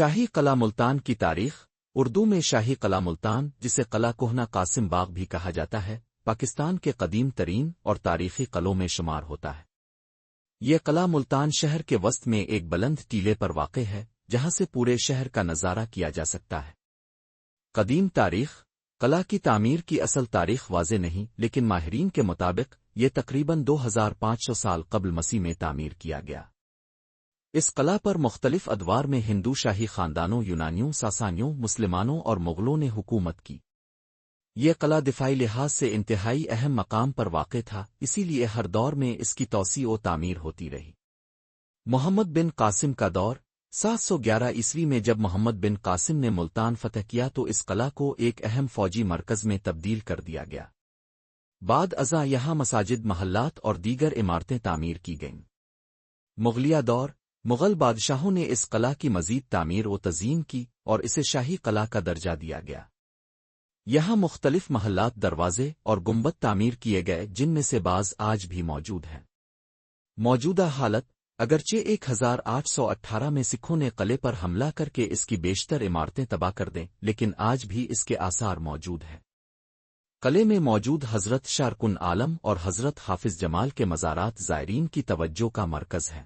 شاہی قلعہ ملتان کی تاریخ اردو میں شاہی قلعہ ملتان، جسے قلعہ کوہنا قاسم باغ بھی کہا جاتا ہے، پاکستان کے قدیم ترین اور تاریخی قلعوں میں شمار ہوتا ہے۔ یہ قلعہ ملتان شہر کے وسط میں ایک بلند ٹیلے پر واقع ہے، جہاں سے پورے شہر کا نظارہ کیا جا سکتا ہے۔ قدیم تاریخ قلعہ کی تعمیر کی اصل تاریخ واضح نہیں، لیکن ماہرین کے مطابق یہ تقریباً 2500 سال قبل مسیح میں تعمیر کیا گیا۔ اس قلعہ پر مختلف ادوار میں ہندو شاہی خاندانوں، یونانیوں، ساسانیوں، مسلمانوں اور مغلوں نے حکومت کی۔ یہ قلعہ دفاعی لحاظ سے انتہائی اہم مقام پر واقع تھا، اسی لیے ہر دور میں اس کی توسیع و تعمیر ہوتی رہی۔ محمد بن قاسم کا دور 711 عیسوی میں جب محمد بن قاسم نے ملتان فتح کیا تو اس قلعہ کو ایک اہم فوجی مرکز میں تبدیل کر دیا گیا۔ بعد ازاں یہاں مساجد، محلات اور دیگر عمارتیں تعمیر کی گئیں۔ مغلیہ دور مغل بادشاہوں نے اس قلعہ کی مزید تعمیر و تزئین کی اور اسے شاہی قلعہ کا درجہ دیا گیا۔ یہاں مختلف محلات، دروازے اور گنبد تعمیر کیے گئے، جن میں سے بعض آج بھی موجود ہیں۔ موجودہ حالت اگرچہ 1818 میں سکھوں نے قلعے پر حملہ کر کے اس کی بیشتر عمارتیں تباہ کر دیں، لیکن آج بھی اس کے آثار موجود ہیں۔ قلعے میں موجود حضرت شارکن عالم اور حضرت حافظ جمال کے مزارات زائرین کی توجہ کا مرکز ہیں۔